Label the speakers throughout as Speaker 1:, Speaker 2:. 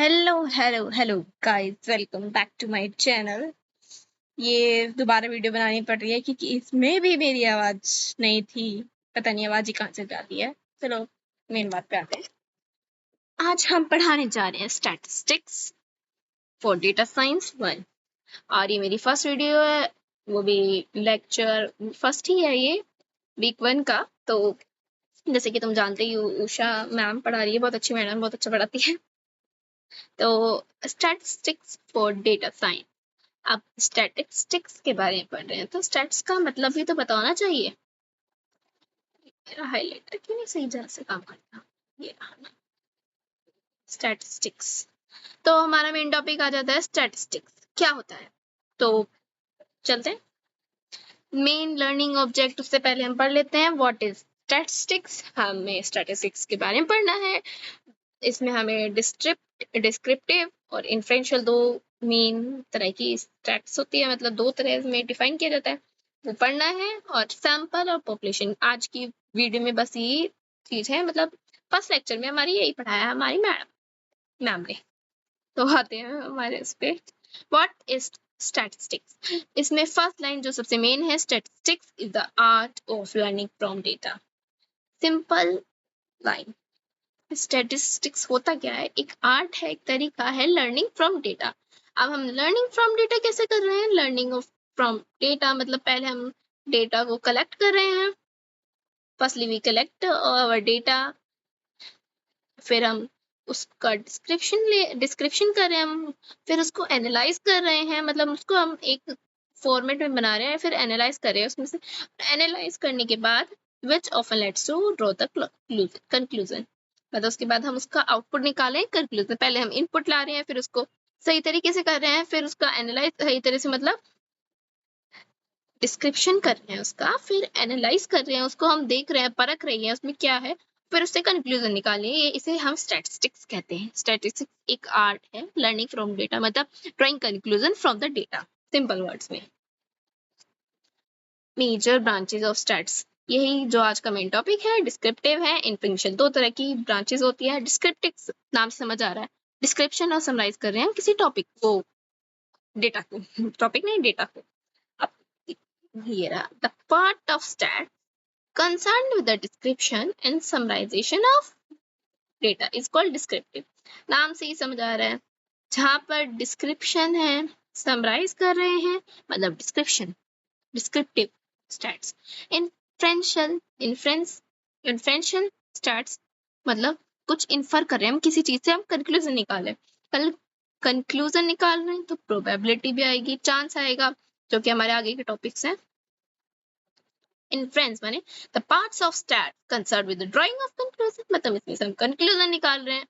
Speaker 1: Hello guys, welcome back to my channel. ये दोबारा video बनानी पड़ रही है क्योंकि इसमें भी मेरी आवाज नहीं थी। पता नहीं आवाज ही कहाँ से जाती है। चलो मेन बात पे आते हैं। आज हम पढ़ाने जा रहे हैं स्टैटिस्टिक्स फॉर डेटा साइंस 1 और ये मेरी फर्स्ट वीडियो है, वो भी लेक्चर फर्स्ट ही है ये वीक 1 का। तो जैसे कि तुम जानते ही हो, उषा मैम पढ़ा रही है, बहुत अच्छी मैडम, बहुत अच्छा पढ़ाती है। तो स्टैटिस्टिक्स फॉर डेटा साइंस, आप स्टैटिस्टिक्स के बारे में पढ़ रहे हैं तो स्टैट्स का मतलब भी तो बताना चाहिए। मेरा हाइलाइटर क्यों नहीं सही तरह से काम करता। ये स्टैटिस्टिक्स, तो हमारा मेन टॉपिक आ जाता है स्टैटिस्टिक्स क्या होता है। तो चलते हैं मेन लर्निंग ऑब्जेक्ट। उससे पहले हम पढ़ लेते हैं व्हाट इज स्टैटिस्टिक्स। हमें स्टैटिस्टिक्स के बारे में पढ़ना है। इसमें हमें डिस्क्रिप्टिव और इन्फ्रेंशियल दो मेन तरह की स्टैट्स होती है, मतलब दो तरह में डिफाइन किया जाता है, वो पढ़ना है। और सैंपल और पॉपुलेशन आज की वीडियो में बस ये चीज है, मतलब फर्स्ट लेक्चर में हमारी यही पढ़ाया हमारी मैम ने। तो आते हैं हमारे उस पे, व्हाट इज स्टैटिस्टिक्स। इसमें फर्स्ट लाइन जो सबसे मेन है, statistics is the art of learning from data. Simple line, statistics होता क्या है, एक आर्ट है, एक तरीका है लर्निंग फ्रॉम डेटा। अब हम लर्निंग फ्रॉम डेटा कैसे कर रहे हैं? लर्निंग फ्रॉम डेटा मतलब पहले हम डेटा को कलेक्ट कर रहे हैं। Firstly we collect our data, फिर हम उसका डिस्क्रिप्शन कर रहे हैं हम, फिर उसको एनालाइज कर रहे हैं, मतलब उसको हम एक फॉर्मेट में बना रहे हैं, फिर एनालाइज कर रहे हैं उसमें से। एनालाइज करने के बाद which often lets to draw the conclusion, मतलब उसके बाद हम उसका आउटपुट निकालें कंक्लूजन। पहले हम इनपुट ला रहे हैं, फिर उसको सही तरीके से कर रहे हैं, फिर उसका एनालाइज सही तरह से, मतलब डिस्क्रिप्शन कर रहे हैं उसका, फिर एनालाइज कर रहे हैं उसको, हम देख रहे हैं, परख रहे हैं उसमें क्या है, फिर उससे कंक्लूजन निकालें। ये इसे हम स्टैटिस्टिक्स कहते हैं। स्टैटिस्टिक्स एक आर्ट है लर्निंग फ्रॉम डेटा, मतलब drawing conclusion from the data, simple words में। मेजर ब्रांचेस ऑफ स्टैट्स, यही जो आज का मेन टॉपिक है। डिस्क्रिप्टिव है, इन्फरेंशियल, दो तरह की ब्रांचेस होती है। डिस्क्रिप्टिव नाम से समझ आ रहा है, डिस्क्रिप्शन और समराइज कर रहे हैं किसी टॉपिक को, डेटा को, टॉपिक नहीं डेटा को। अब ये रहा the part of stat concerned with the description and summarization of data is called descriptive। नाम से ही समझ आ रहा है, जहां पर डिस्क्रिप्शन है, समराइज कर रहे हैं, मतलब description, descriptive stats. Inferential stats मतलब कुछ इन्फर कर रहे हैं हम किसी चीज से, हम कंक्लूजन निकाले। कल कंक्लूजन निकाल रहे हैं तो प्रोबेबिलिटी भी आएगी, चांस आएगा, जो कि हमारे आगे के टॉपिक्स हैं। इन्फ्रेंस माने the parts of stat concern with the drawing of conclusion, मतलब इसमें से हम कंक्लूजन निकाल रहे हैं,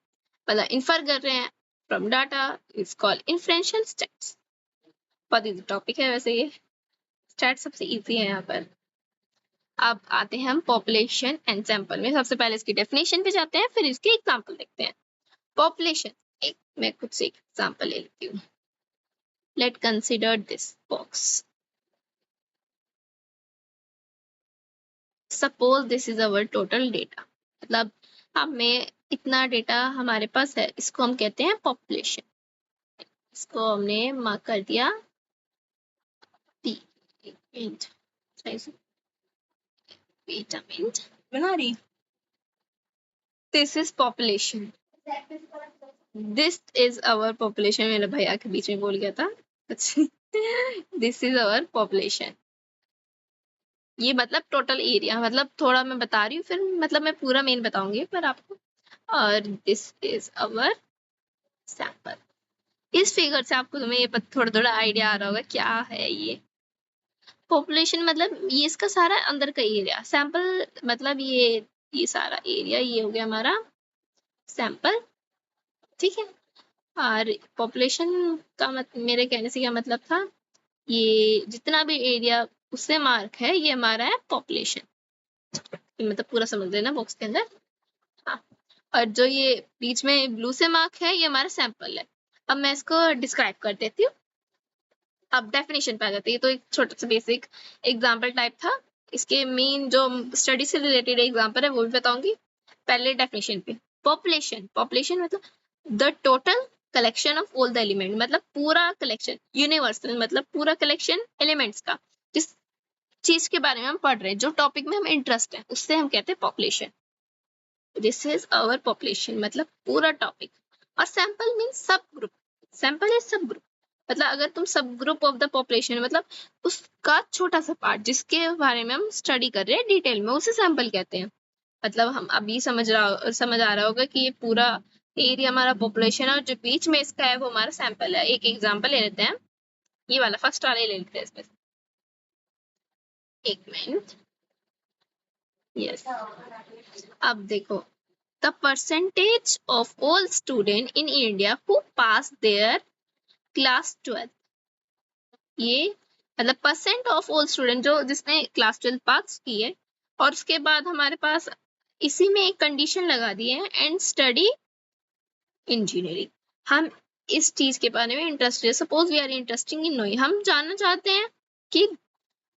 Speaker 1: मतलब इन्फर कर रहे हैं from data, is called inferential stats. बहुत इजी टॉपिक है वैसे ये, स्टैट सबसे इजी है यहाँ पर। अब आते हैं हम पॉपुलेशन एंड सैंपल में। सबसे पहले इसकी डेफिनेशन पे जाते हैं, फिर इसके एग्जांपल देखते हैं। पॉपुलेशन, एक मैं खुद से एक एग्जांपल ले लेती हूँ। Late consider this box, suppose this is our total data, मतलब हमें इतना डेटा हमारे पास है, इसको हम कहते हैं पॉपुलेशन। इसको हमने मार्क कर दिया बना रही, this is population, this is our population. मेरा भैया के बीच में बोल गया था, दिस इज अवर पॉपुलेशन। ये मतलब टोटल एरिया, मतलब थोड़ा मैं बता रही हूँ, फिर मतलब मैं पूरा मेन बताऊंगी पर आपको। और दिस इज अवर सैंपल। इस फिगर से आपको तुम्हें ये थोड़ा थोड़ा आइडिया आ रहा होगा क्या है ये। पॉपुलेशन मतलब ये इसका सारा अंदर का एरिया, सैंपल मतलब ये सारा एरिया, ये हो गया हमारा सैंपल, ठीक है। और पॉपुलेशन का मेरे कहने से क्या मतलब था, ये जितना भी एरिया उससे मार्क है, ये हमारा है पॉपुलेशन, मतलब पूरा समझ लेना बॉक्स के अंदर। हाँ, और जो ये बीच में ब्लू से मार्क है, ये हमारा सैंपल है। अब मैं इसको डिस्क्राइब कर देती हूँ। अब डेफिनेशन पे आ जाती है, तो एक छोटा सा बेसिक एग्जांपल टाइप था। इसके मेन जो स्टडी से रिलेटेड एग्जांपल है वो भी बताऊंगी। पहले डेफिनेशन पे, पॉपुलेशन, पॉपुलेशन मतलब the total collection of all the element, मतलब पूरा कलेक्शन, यूनिवर्सल मतलब पूरा कलेक्शन एलिमेंट्स का, जिस चीज के बारे में हम पढ़ रहे हैं, जो टॉपिक में हमें इंटरेस्ट है, उससे हम कहते हैं population. This is our population, मतलब पूरा टॉपिक। और sample means subgroup, sample is subgroup, मतलब अगर तुम सब ग्रुप ऑफ द पॉपुलेशन, मतलब उसका छोटा सा पार्ट जिसके बारे में हम स्टडी कर रहे हैं डिटेल में, उसे सैंपल कहते हैं। मतलब हम अभी समझ आ रहा होगा कि ये पूरा एरिया हमारा पॉपुलेशन है और जो बीच में इसका है वो हमारा सैंपल है। एक एग्जांपल ले लेते हैं, ये वाला फर्स्ट वाला ले लेते हैं इसमें। एक मिनट, यस, अब देखो, the percentage of all student in India who pass their class 12, ये मतलब परसेंट ऑफ ऑल स्टूडेंट जो जिसने क्लास 12 पास की है, और उसके बाद हमारे पास इसी में एक कंडीशन लगा दी है, एंड स्टडी इंजीनियरिंग। हम इस चीज के बारे में इंटरेस्टेड है, suppose we are interesting in knowing, हम जानना चाहते हैं कि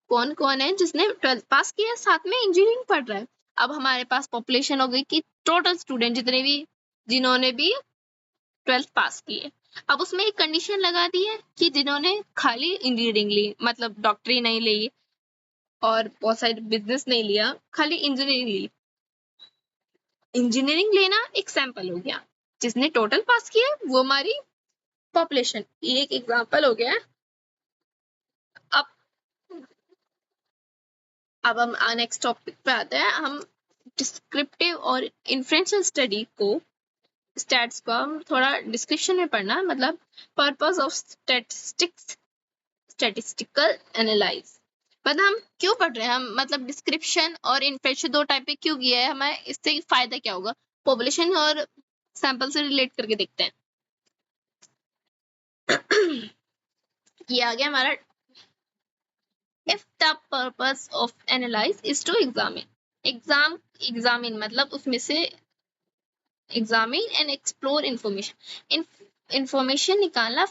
Speaker 1: कौन कौन है जिसने 12th पास किया साथ में इंजीनियरिंग पढ़ रहा है। अब हमारे पास पॉपुलेशन हो गई कि टोटल स्टूडेंट जितने भी जिन्होंने भी 12th पास की है। अब उसमें एक कंडीशन लगा दी है कि जिन्होंने खाली इंजीनियरिंग ली, मतलब डॉक्टरी नहीं ली और बहुत सारे बिजनेस नहीं लिया, खाली इंजीनियरिंग ली। इंजीनियरिंग लेना एक सैंपल हो गया, जिसने टोटल पास किया वो हमारी पॉपुलेशन, ये एक एग्जांपल हो गया। अब हम नेक्स्ट टॉपिक पे आते हैं। हम डिस्क्रिप्टिव और इन्फ्रेंशियल स्टडी को, स्टैट्स को हम थोड़ा डिस्क्रिप्शन में पढ़ना, मतलब purpose of statistics, statistical analyse, मतलब हम क्यों पढ़ रहे हैं, हम मतलब डिस्क्रिप्शन और इन्फ्रेंशियल दो टाइप पे क्यों किया है, हमें इससे फायदा क्या होगा, पॉपुलेशन और सैंपल से रिलेट करके देखते हैं। ये आ गया हमारा, if the purpose of analyze is to examine मतलब उसमें से examine and explore information निकालना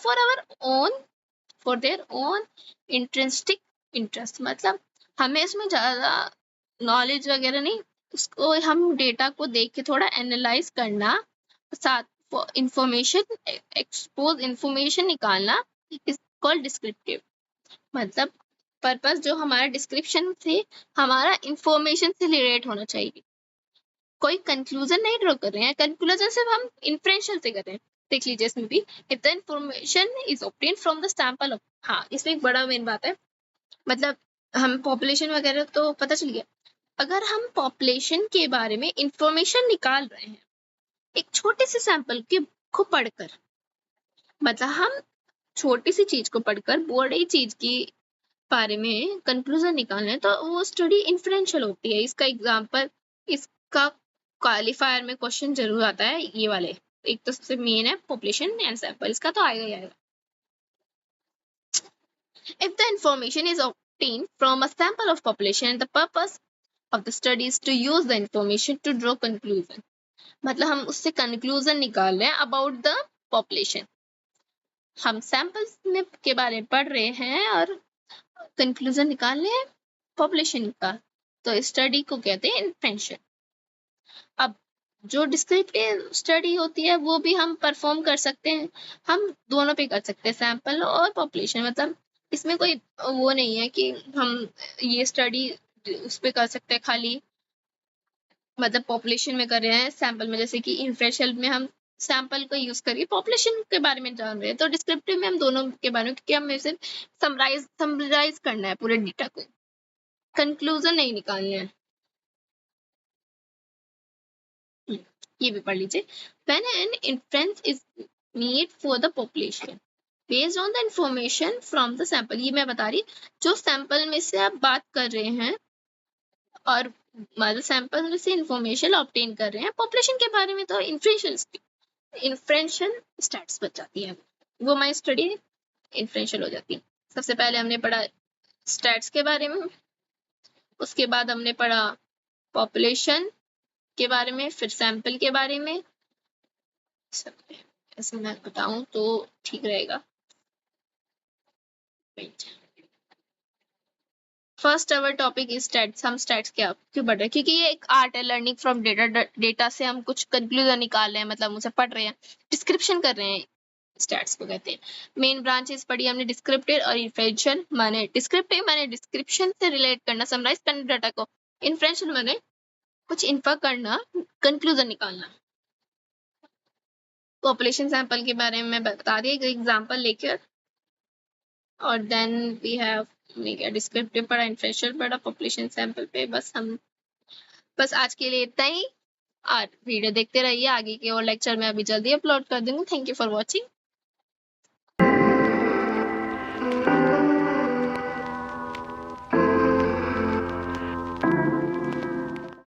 Speaker 1: for their own intrinsic interest, मतलब हमें इसमें ज्यादा नॉलेज वगैरह नहीं, उसको हम डेटा को देख के थोड़ा एनालाइज करना, साथ इंफॉर्मेशन निकालना, इज कॉल्ड डिस्क्रिप्टिव। मतलब पर्पस जो हमारा डिस्क्रिप्शन से हमारा इंफॉर्मेशन से रिलेट होना चाहिए, कोई कंक्लूजन नहीं ड्रॉ कर रहे हैं, कंक्लूजन सिर्फ हम इन्फ्रेंशियल से कर रहे हैं। देख लीजिए इसमें भी, if the information is obtain from the sample of, हाँ इसमें एक बड़ा मेन बात है, मतलब हम पॉपुलेशन वगैरह तो पता चल गया, अगर हम पॉपुलेशन के बारे में इंफॉर्मेशन निकाल रहे हैं एक छोटे से सैंपल के को पढ़कर, मतलब हम छोटी सी चीज को पढ़कर बड़ी चीज की बारे में कंक्लूजन निकालना है, तो वो स्टडी इन्फ्रेंशियल होती है। इसका एग्जांपल, इसका क्वालिफायर में क्वेश्चन जरूर आता है, ये वाले एक तो सबसे मेन है पॉपुलेशन एंड सैंपल, इसका तो आएगा ही आएगा। If the information is obtained from a sample of population, the purpose of the study is to use the information to draw conclusion, मतलब हम उससे कंक्लूजन निकाल रहे हैं अबाउट द पॉपुलेशन, हम सैंपल्स में के बारे में पढ़ रहे हैं और कंक्लूजन निकाल रहे हैं पॉपुलेशन का, तो स्टडी को कहते हैं इन्फ्रेंशियल। अब जो डिस्क्रिप्टिव स्टडी होती है वो भी हम परफॉर्म कर सकते हैं, हम दोनों पे कर सकते हैं, सैंपल और पॉपुलेशन, मतलब इसमें कोई वो नहीं है कि हम ये स्टडी उस पे कर सकते हैं खाली, मतलब पॉपुलेशन में कर रहे हैं सैंपल में, जैसे कि इन्फ्रेंशियल में हम सैंपल को यूज करके पॉपुलेशन के बारे में जान रहे हैं, तो डिस्क्रिप्टिव में हम दोनों के बारे में, क्योंकि हमें सिर्फ समराइज करना है पूरे डेटा को, कंक्लूजन नहीं निकालना है। ये भी पढ़ लीजिए, when an inference is made for the population based on the information from the sample, ये मैं बता रही, जो सैंपल में से आप बात कर रहे हैं और मतलब सैंपल में से इंफॉर्मेशन ऑब्टेन कर रहे हैं पॉपुलेशन के बारे में, तो इन्फ्रेंशियल स्टैट्स बच जाती है, वो हमारी स्टडी इन्फ्रेंशियल हो जाती है। सबसे पहले हमने पढ़ा स्टैट्स के बारे में, उसके बाद हमने पढ़ा पॉपुलेशन के बारे में, फिर सैंपल के बारे में, ऐसे मैं बताऊं तो ठीक रहेगा। First our topic is stats, हम स्टैट्स क्या क्यों पढ़ रहे हैं, क्योंकि ये एक आर्ट है, लर्निंग फ्रॉम डेटा, डेटा से हम कुछ कंक्लूजन निकाल रहे हैं, मतलब उसे पढ़ रहे हैं, डिस्क्रिप्शन कर रहे हैं, स्टैट्स को कहते हैं। मेन ब्रांचेस पढ़ी हमने डिस्क्रिप्टिव और इन्फ्रेंशियल माने डिस्क्रिप्टिव माने डिस्क्रिप्शन से रिलेट करना, समराइज करना डाटा को, इन्फ्रेंशियल माने कुछ इन्फर करना, कंक्लूजन निकालना। पॉपुलेशन सैंपल के बारे में बता दिया, एक एग्जांपल लेकर, और देन वी हैव डिस्क्रिप्टिव पढ़ा, इन्फ्रेंशियल पढ़ा, पॉपुलेशन सैंपल पे बस आज के लिए इतना ही। और वीडियो देखते रहिए, आगे के और लेक्चर में अभी जल्दी अपलोड कर दूंगी। Thank you for watching.